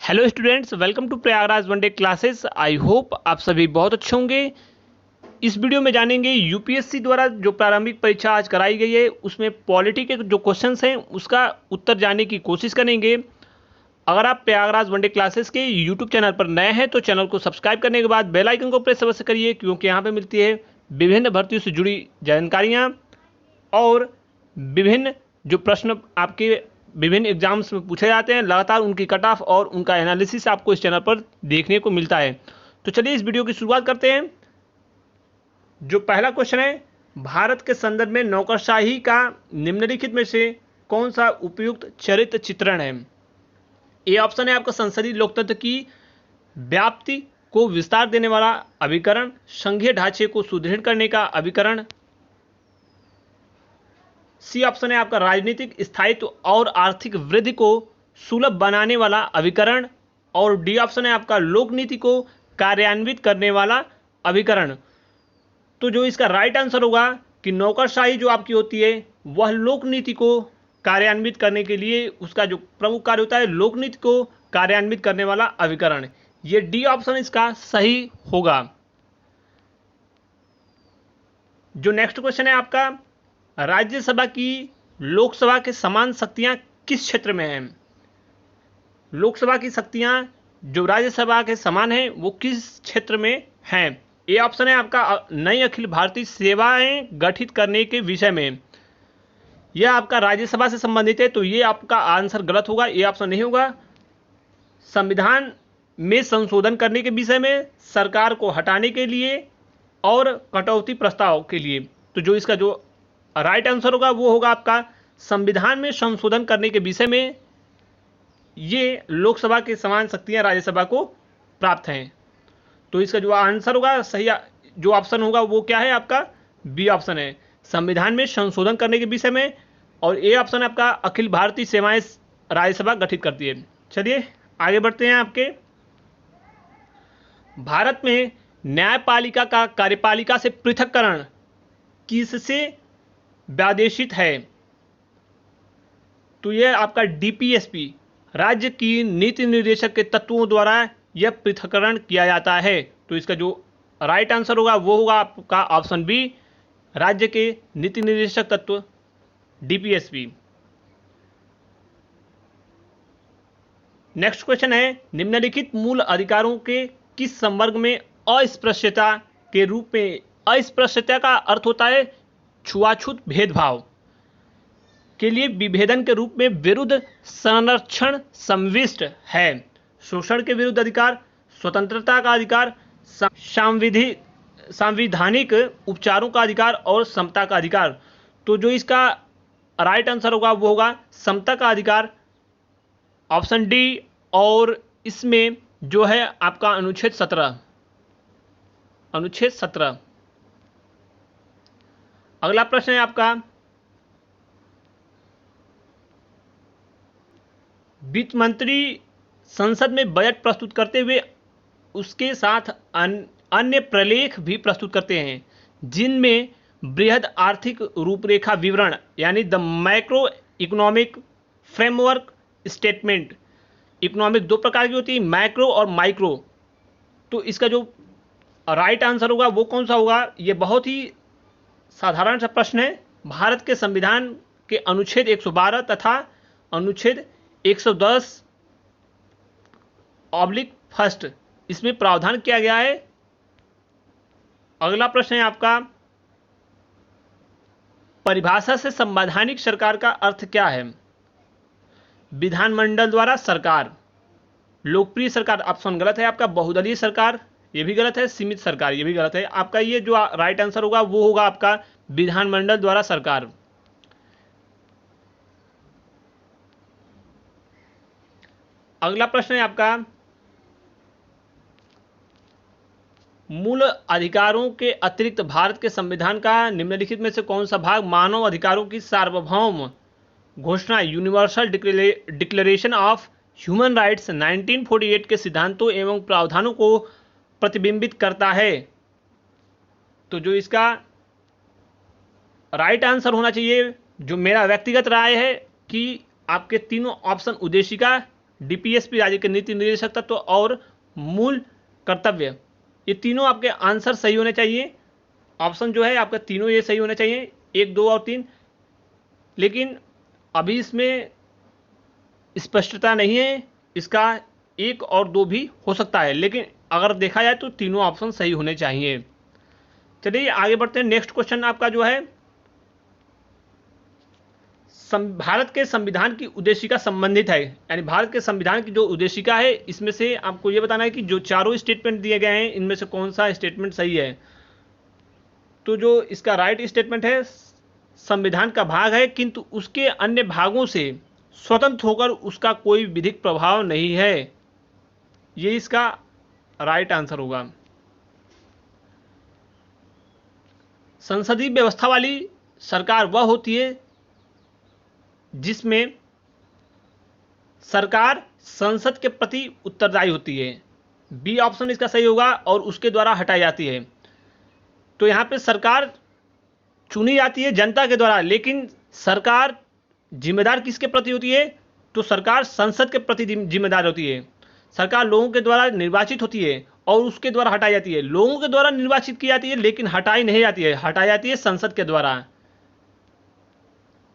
Hello students, welcome to Prayagraj one day classes. I hope आप सभी बहुत अच्छे होंगे। इस वीडियो में जानेंगे यूपीएससी द्वारा जो प्रारंभिक परीक्षा आज कराई गई है उसमें पॉलिटी के जो क्वेश्चंस हैं उसका उत्तर जानने की कोशिश करेंगे। अगर आप प्रयागराज वनडे क्लासेस के यूट्यूब चैनल पर नए हैं तो चैनल को सब्सक्राइब करने के बाद बेल आइकन को प्रेस अवश्य करिए, क्योंकि यहाँ पर मिलती है विभिन्न भर्तियों से जुड़ी जानकारियाँ और विभिन्न जो प्रश्न आपके विभिन्न एग्जाम्स में पूछे जाते हैं, लगातार उनकी कट ऑफ और उनका एनालिसिस आपको इस चैनल पर देखने को मिलता है। तो चलिए इस वीडियो की शुरुआत करते हैं। जो पहला क्वेश्चन है, भारत के संदर्भ में नौकरशाही का निम्नलिखित में से कौन सा उपयुक्त चरित्र चित्रण है? ए ऑप्शन है आपका संसदीय लोकतंत्र की व्याप्ति को विस्तार देने वाला अभिकरण, संघीय ढांचे को सुदृढ़ करने का अभिकरण। सी ऑप्शन है आपका राजनीतिक स्थायित्व और आर्थिक वृद्धि को सुलभ बनाने वाला अभिकरण। और डी ऑप्शन है आपका लोक नीति को कार्यान्वित करने वाला अभिकरण। तो जो इसका राइट आंसर होगा कि नौकरशाही जो आपकी होती है वह लोक नीति को कार्यान्वित करने के लिए उसका जो प्रमुख कार्य होता है लोक नीति को कार्यान्वित करने वाला अभिकरण। ये डी ऑप्शन इसका सही होगा। जो नेक्स्ट क्वेश्चन है आपका, राज्यसभा की लोकसभा के समान शक्तियां किस क्षेत्र में हैं? लोकसभा की शक्तियां जो राज्यसभा के समान हैं वो किस क्षेत्र में हैं? ए ऑप्शन है आपका नई अखिल भारतीय सेवाएं गठित करने के विषय में। यह आपका राज्यसभा से संबंधित है, तो ये आपका आंसर गलत होगा, ये ऑप्शन नहीं होगा। संविधान में संशोधन करने के विषय में, सरकार को हटाने के लिए और कटौती प्रस्ताव के लिए। तो जो इसका जो राइट आंसर होगा वो होगा आपका संविधान में संशोधन करने के विषय में। ये लोकसभा के समान शक्तियां राज्यसभा को प्राप्त हैं। तो इसका जो आंसर होगा सही जो ऑप्शन होगा वो क्या है आपका? बी ऑप्शन है, संविधान में संशोधन करने के विषय में। और ए ऑप्शन है आपका अखिल भारतीय सेवाएं राज्यसभा गठित करती है। चलिए आगे बढ़ते हैं। आपके भारत में न्यायपालिका का कार्यपालिका से पृथक्करण किससे व्यादेशित है? तो यह आपका डीपीएसपी राज्य की नीति निर्देशक के तत्वों द्वारा यह पृथक्करण किया जाता है। तो इसका जो राइट आंसर होगा वो होगा आपका ऑप्शन बी, राज्य के नीति निर्देशक तत्व डीपीएसपी। नेक्स्ट क्वेश्चन है, निम्नलिखित मूल अधिकारों के किस संवर्ग में अस्पृश्यता के रूप में, अस्पृश्यता का अर्थ होता है छुआछूत भेदभाव के लिए विभेदन के रूप में विरुद्ध संरक्षण संविष्ट है? शोषण के विरुद्ध अधिकार, स्वतंत्रता का अधिकार, संवैधानिक उपचारों का अधिकार और समता का अधिकार। तो जो इसका राइट आंसर होगा वो होगा समता का अधिकार, ऑप्शन डी। और इसमें जो है आपका अनुच्छेद 17। अनुच्छेद 17। अगला प्रश्न है आपका, वित्त मंत्री संसद में बजट प्रस्तुत करते हुए उसके साथ अन्य प्रलेख भी प्रस्तुत करते हैं जिनमें बृहद आर्थिक रूपरेखा विवरण यानी the macro economic framework statement. Economic दो प्रकार की होती है, मैक्रो और माइक्रो। तो इसका जो राइट आंसर होगा वो कौन सा होगा? ये बहुत ही साधारण सा प्रश्न है। भारत के संविधान के अनुच्छेद 112 तथा अनुच्छेद 110(1) इसमें प्रावधान किया गया है। अगला प्रश्न है आपका, परिभाषा से संवैधानिक सरकार का अर्थ क्या है? विधानमंडल द्वारा सरकार, लोकप्रिय सरकार ऑप्शन गलत है आपका, बहुदलीय सरकार ये भी गलत है, सीमित सरकार ये भी गलत है। आपका ये जो राइट आंसर होगा वो होगा आपका विधानमंडल द्वारा सरकार। अगला प्रश्न है आपका, मूल अधिकारों के अतिरिक्त भारत के संविधान का निम्नलिखित में से कौन सा भाग मानव अधिकारों की सार्वभौम घोषणा universal declaration of human rights 1948 के सिद्धांतों एवं प्रावधानों को प्रतिबिंबित करता है? तो जो इसका राइट आंसर होना चाहिए, जो मेरा व्यक्तिगत राय है, कि आपके तीनों ऑप्शन उद्देशिका डीपीएसपी राज्य के नीति निर्देशक तत्व और मूल कर्तव्य, ये तीनों आपके आंसर सही होने चाहिए। ऑप्शन जो है आपका तीनों ये सही होने चाहिए, 1, 2 और 3। लेकिन अभी इसमें स्पष्टता नहीं है, इसका 1 और 2 भी हो सकता है, लेकिन अगर देखा जाए तो तीनों ऑप्शन सही होने चाहिए। चलिए आगे बढ़ते हैं। नेक्स्ट क्वेश्चन आपका जो है भारत के संविधान की उद्देशिका संबंधित है, यानी भारत के संविधान की जो उद्देशिका है इसमें से आपको यह बताना है कि जो चारों स्टेटमेंट दिए गए हैं इनमें से कौन सा स्टेटमेंट सही है। तो जो इसका राइट स्टेटमेंट है, संविधान का भाग है किंतु उसके अन्य भागों से स्वतंत्र होकर उसका कोई विधिक प्रभाव नहीं है, ये इसका राइट आंसर होगा। संसदीय व्यवस्था वाली सरकार वह होती है जिसमें सरकार संसद के प्रति उत्तरदायी होती है। बी ऑप्शन इसका सही होगा, और उसके द्वारा हटाई जाती है। तो यहां पे सरकार चुनी जाती है जनता के द्वारा, लेकिन सरकार जिम्मेदार किसके प्रति होती है? तो सरकार संसद के प्रति जिम्मेदार होती है। सरकार लोगों के द्वारा निर्वाचित होती है और उसके द्वारा हटाई जाती है। लोगों के द्वारा निर्वाचित की जाती है लेकिन हटाई नहीं जाती है, हटाई जाती है संसद के द्वारा।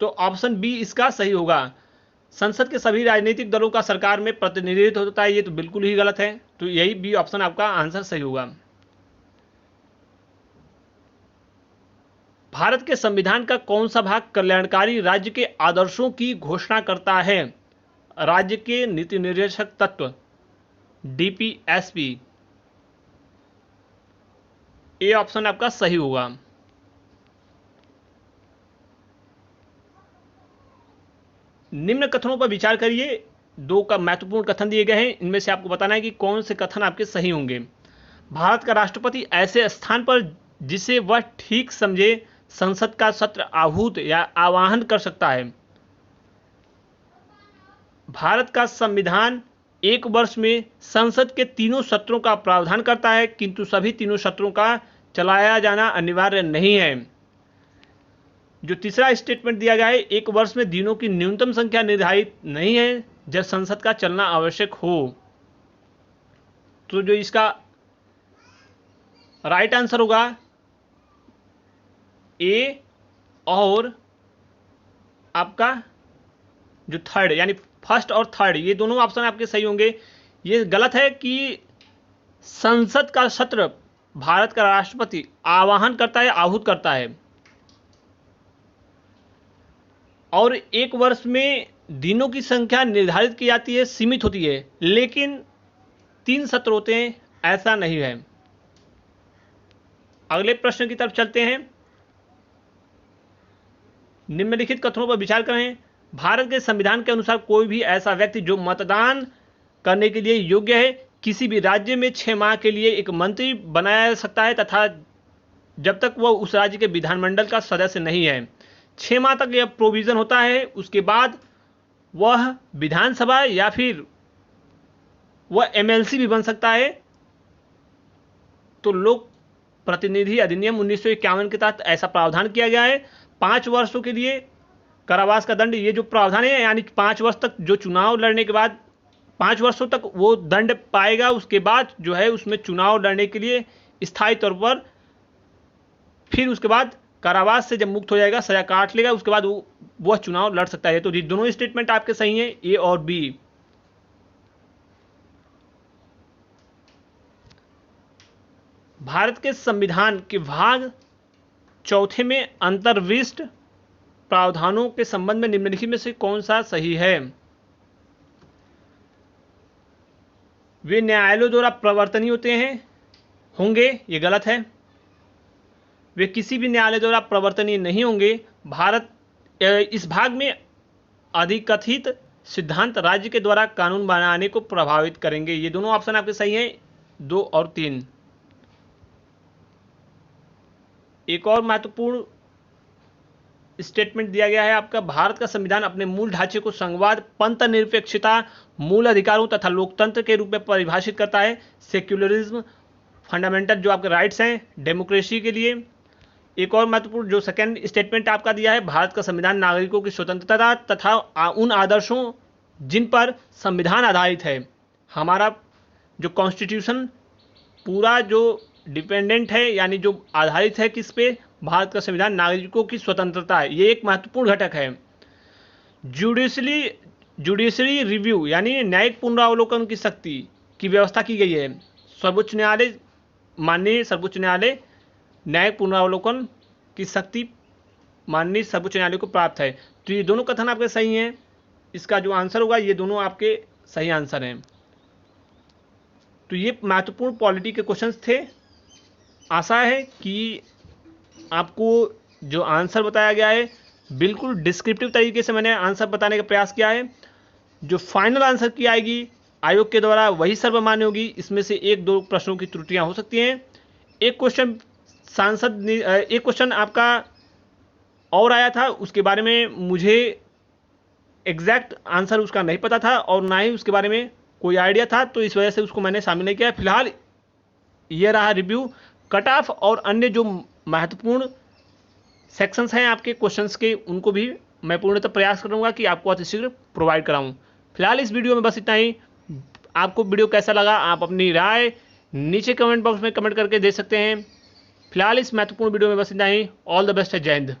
तो ऑप्शन बी इसका सही होगा। संसद के सभी राजनीतिक दलों का सरकार में प्रतिनिधित्व होता है, ये तो बिल्कुल ही गलत है। तो यही बी ऑप्शन आपका आंसर सही होगा। भारत के संविधान का कौन सा भाग कल्याणकारी राज्य के आदर्शों की घोषणा करता है? राज्य के नीति निर्देशक तत्व, डीपीएसपी। ए ऑप्शन आपका सही होगा। निम्न कथनों पर विचार करिए। 2 का महत्वपूर्ण कथन दिए गए हैं, इनमें से आपको बताना है कि कौन से कथन आपके सही होंगे। भारत का राष्ट्रपति ऐसे स्थान पर जिसे वह ठीक समझे संसद का सत्र आहूत या आवाहन कर सकता है। भारत का संविधान 1 वर्ष में संसद के तीनों सत्रों का प्रावधान करता है, किंतु सभी तीनों सत्रों का चलाया जाना अनिवार्य नहीं है। जो तीसरा स्टेटमेंट दिया गया है, 1 वर्ष में दिनों की न्यूनतम संख्या निर्धारित नहीं है जब संसद का चलना आवश्यक हो। तो जो इसका राइट आंसर होगा ए, और आपका जो थर्ड यानी फर्स्ट और थर्ड, ये दोनों ऑप्शन आपके सही होंगे। ये गलत है कि संसद का सत्र भारत का राष्ट्रपति आवाहन करता है, आहूत करता है। और 1 वर्ष में दिनों की संख्या निर्धारित की जाती है, सीमित होती है, लेकिन 3 सत्र होते हैं, ऐसा नहीं है। अगले प्रश्न की तरफ चलते हैं। निम्नलिखित कथनों पर विचार करें। भारत के संविधान के अनुसार कोई भी ऐसा व्यक्ति जो मतदान करने के लिए योग्य है किसी भी राज्य में 6 माह के लिए एक मंत्री बनाया जा सकता है, तथा जब तक वह उस राज्य के विधानमंडल का सदस्य नहीं है। 6 माह तक यह प्रोविजन होता है। उसके बाद वह विधानसभा या फिर वह एमएलसी भी बन सकता है। तो लोक प्रतिनिधि अधिनियम 1951 के तहत ऐसा प्रावधान किया गया है। 5 वर्षों के लिए कारावास का दंड, ये जो प्रावधान है, यानी 5 वर्ष तक जो चुनाव लड़ने के बाद 5 वर्षों तक वो दंड पाएगा। उसके बाद जो है उसमें चुनाव लड़ने के लिए स्थायी तौर पर, फिर उसके बाद कारावास से जब मुक्त हो जाएगा, सजा काट लेगा, उसके बाद वह चुनाव लड़ सकता है। तो ये दोनों स्टेटमेंट आपके सही हैं, ए और बी। भारत के संविधान के भाग 4 में अंतर्विष्ट प्रावधानों के संबंध में निम्नलिखित में से कौन सा सही है? वे न्यायालयों द्वारा प्रवर्तनीय होंगे, ये गलत है। वे किसी भी न्यायालय द्वारा प्रवर्तनीय नहीं होंगे। भारत इस भाग में अधिकथित सिद्धांत राज्य के द्वारा कानून बनाने को प्रभावित करेंगे। ये दोनों ऑप्शन आपके सही हैं, 2 और 3। एक और महत्वपूर्ण स्टेटमेंट दिया गया है आपका, भारत का संविधान अपने मूल ढांचे को संघवाद, पंथ निरपेक्षता, मूल अधिकारों तथा लोकतंत्र के रूप में परिभाषित करता है। सेक्युलरिज्म, फंडामेंटल जो आपके राइट्स हैं डेमोक्रेसी के लिए। एक और महत्वपूर्ण जो सेकेंड स्टेटमेंट आपका दिया है, भारत का संविधान नागरिकों की स्वतंत्रता तथा उन आदर्शों जिन पर संविधान आधारित है। हमारा जो कॉन्स्टिट्यूशन पूरा जो डिपेंडेंट है, यानी जो आधारित है किस पे, भारत का संविधान, नागरिकों की स्वतंत्रता है, ये एक महत्वपूर्ण घटक है। जुडिशरी रिव्यू यानी न्यायिक पुनरावलोकन की शक्ति की व्यवस्था की गई है। सर्वोच्च न्यायालय, माननीय सर्वोच्च न्यायालय, न्यायिक पुनरावलोकन की शक्ति माननीय सर्वोच्च न्यायालय को प्राप्त है। तो ये दोनों कथन आपके सही हैं। इसका जो आंसर होगा, ये दोनों आपके सही आंसर हैं। तो ये महत्वपूर्ण पॉलिटी के क्वेश्चंस थे। आशा है कि आपको जो आंसर बताया गया है, बिल्कुल डिस्क्रिप्टिव तरीके से मैंने आंसर बताने का प्रयास किया है। जो फाइनल आंसर की आएगी आयोग के द्वारा, वही सर्वमान्य होगी। इसमें से एक दो प्रश्नों की त्रुटियां हो सकती हैं। एक क्वेश्चन आपका और आया था, उसके बारे में मुझे एग्जैक्ट आंसर उसका नहीं पता था और ना ही उसके बारे में कोई आइडिया था, तो इस वजह से उसको मैंने शामिल नहीं किया। फिलहाल ये रहा रिव्यू। कट ऑफ और अन्य जो महत्वपूर्ण सेक्शंस हैं आपके क्वेश्चंस के, उनको भी मैं पूर्णतः प्रयास करूंगा कि आपको अतिशीघ्र प्रोवाइड कराऊं। फिलहाल इस वीडियो में बस इतना ही। आपको वीडियो कैसा लगा, आप अपनी राय नीचे कमेंट बॉक्स में कमेंट करके दे सकते हैं। फिलहाल इस महत्वपूर्ण वीडियो में बस इतना ही। ऑल द बेस्ट है। जय हिंद।